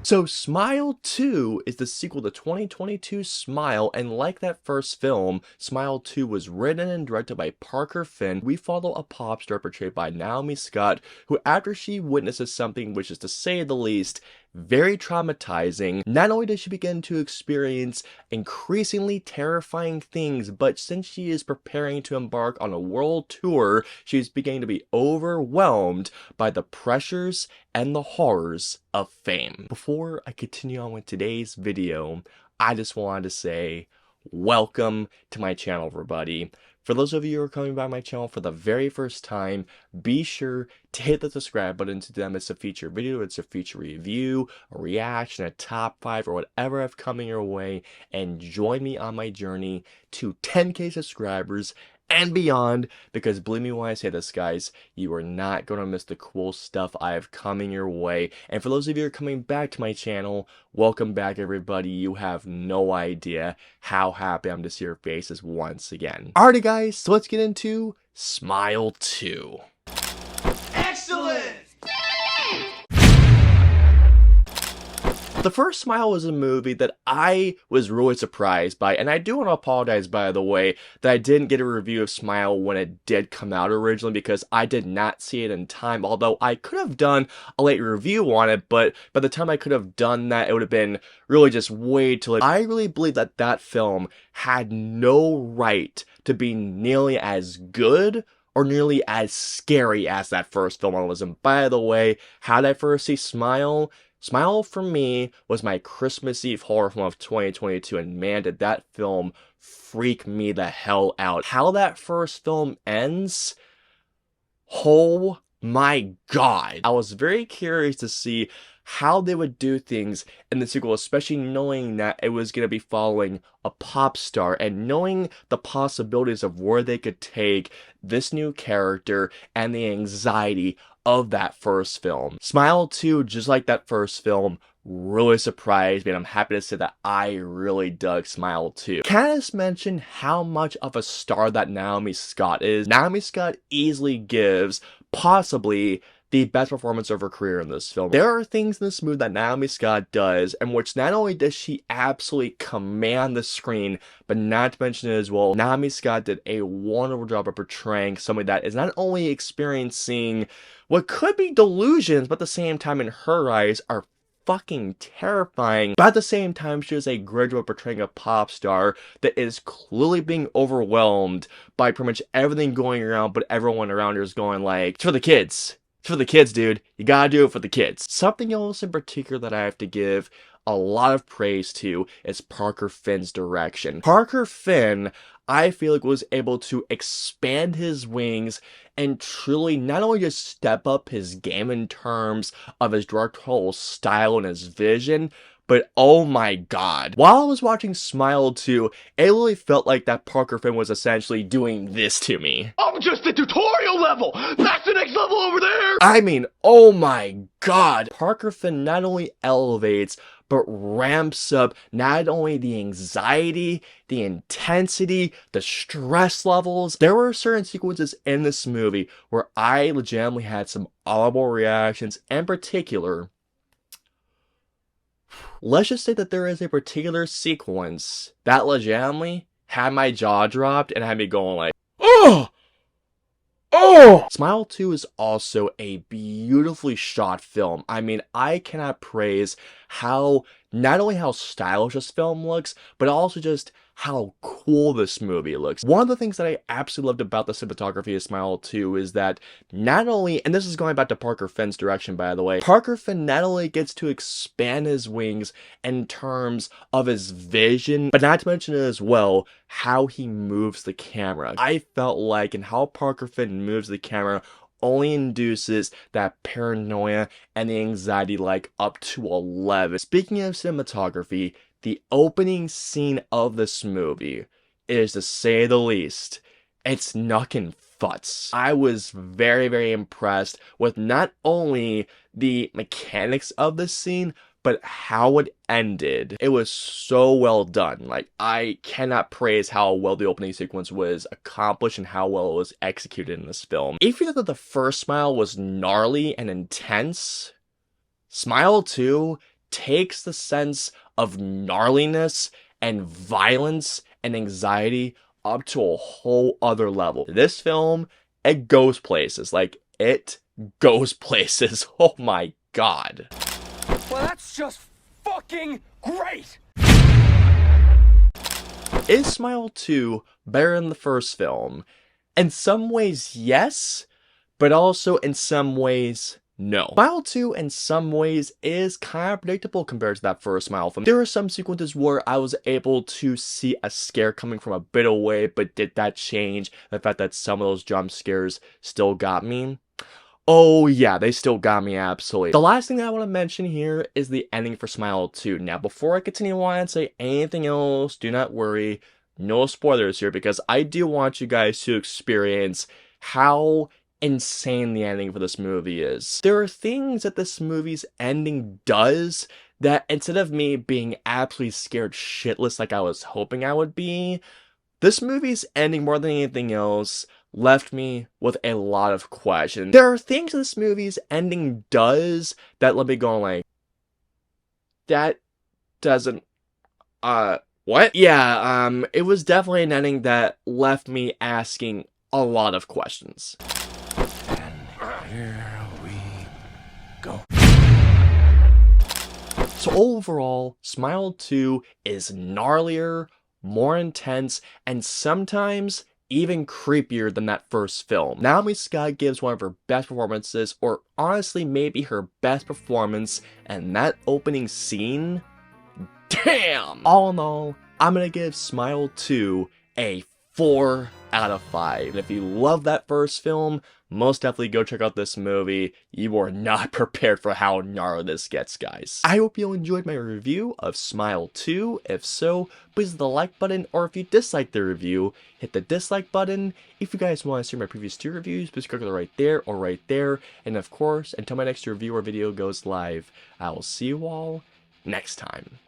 So Smile 2 is the sequel to 2022 Smile, and like that first film, Smile 2 was written and directed by Parker Finn. We follow a pop star portrayed by Naomi Scott, who after she witnesses something which is, to say the least, very traumatizing, not only does she begin to experience increasingly terrifying things, but since she is preparing to embark on a world tour, she's beginning to be overwhelmed by the pressures and the horrors of fame. Before I continue on with today's video, I just wanted to say welcome to my channel, everybody. For those of you who are coming by my channel for the very first time, be sure to hit the subscribe button to them. It's a feature video, it's a feature review, a reaction, a top 5, or whatever I've coming your way, and join me on my journey to 10K subscribers and beyond, because believe me when I say this, guys, you are not going to miss the cool stuff I have coming your way. And for those of you who are coming back to my channel, welcome back, everybody. You have no idea how happy I'm to see your faces once again. Alrighty, guys, so let's get into Smile 2. Excellent! The first Smile was a movie that I was really surprised by, and I do want to apologize, by the way, that I didn't get a review of Smile when it did come out originally, because I did not see it in time, although I could have done a late review on it, but by the time I could have done that, it would have been really just way too late. I really believe that that film had no right to be nearly as good or nearly as scary as that first film was. And by the way, how did I first see Smile? Smile for me was my Christmas Eve horror film of 2022, and man, did that film freak me the hell out. How that first film ends, oh my god. I was very curious to see how they would do things in the sequel, especially knowing that it was going to be following a pop star and knowing the possibilities of where they could take this new character and the anxiety of that first film. Smile 2, just like that first film, really surprised me, and I'm happy to say that I really dug Smile 2. Can I just mention how much of a star that Naomi Scott is? Naomi Scott easily gives possibly the best performance of her career in this film. There are things in this movie that Naomi Scott does, in which not only does she absolutely command the screen, but not to mention it as well, Naomi Scott did a wonderful job of portraying somebody that is not only experiencing what could be delusions, but at the same time in her eyes are fucking terrifying. But at the same time, she does a great job of portraying a pop star that is clearly being overwhelmed by pretty much everything going around, but everyone around her is going like, it's for the kids. It's for the kids, dude. You gotta do it for the kids. Something else in particular that I have to give a lot of praise to is Parker Finn's direction. Parker Finn, I feel like, was able to expand his wings and truly not only just step up his game in terms of his directorial style and his vision, but oh my god. While I was watching Smile 2, it really felt like that Parker Finn was essentially doing this to me. I'm just at tutorial level! That's the next level over there! I mean, oh my god. Parker Finn not only elevates, but ramps up not only the anxiety, the intensity, the stress levels. There were certain sequences in this movie where I legitimately had some audible reactions. In particular, let's just say that there is a particular sequence that legitimately had my jaw dropped and had me going like, oh! Oh! Smile 2 is also a beautifully shot film. I mean, I cannot praise not only how stylish this film looks, but also just how cool this movie looks. One of the things that I absolutely loved about the cinematography of Smile 2 is that not only, and this is going back to Parker Finn's direction, by the way, Parker Finn not only gets to expand his wings in terms of his vision, but not to mention as well, how he moves the camera. I felt like, and how Parker Finn moves the camera only induces that paranoia and the anxiety like up to 11. Speaking of cinematography, the opening scene of this movie is, to say the least, it's knuckin' futs. I was very, very impressed with not only the mechanics of the scene, but how it ended. It was so well done. Like, I cannot praise how well the opening sequence was accomplished and how well it was executed in this film. If you thought that the first Smile was gnarly and intense, Smile 2 takes the sense of gnarliness and violence and anxiety up to a whole other level. This film, it goes places. Like, it goes places. Oh my god. Well, that's just fucking great! Is Smile 2 better than the first film? In some ways, yes, but also in some ways, no. Smile 2 in some ways is kind of predictable compared to that first Smile film. There are some sequences where I was able to see a scare coming from a bit away, but did that change the fact that some of those jump scares still got me? Oh yeah, they still got me, absolutely. The last thing that I want to mention here is the ending for Smile 2. Now, before I continue on and say anything else, do not worry, no spoilers here, because I do want you guys to experience how insane the ending for this movie is. There are things that this movie's ending does that, instead of me being absolutely scared shitless like I was hoping I would be, this movie's ending, more than anything else, left me with a lot of questions. There are things this movie's ending does that let me go like, that doesn't, what? Yeah, it was definitely an ending that left me asking a lot of questions. And here we go. So overall, Smile 2 is gnarlier, more intense, and sometimes even creepier than that first film. Naomi Scott gives one of her best performances, or honestly maybe her best performance, and that opening scene, damn! All in all, I'm gonna give Smile 2 a 4 out of 5. And if you love that first film, most definitely go check out this movie. You are not prepared for how gnarly this gets, guys. I hope you enjoyed my review of Smile 2. If so, please hit the like button, or if you disliked the review, hit the dislike button. If you guys want to see my previous 2 reviews, please click right there or right there. And of course, until my next review or video goes live, I will see you all next time.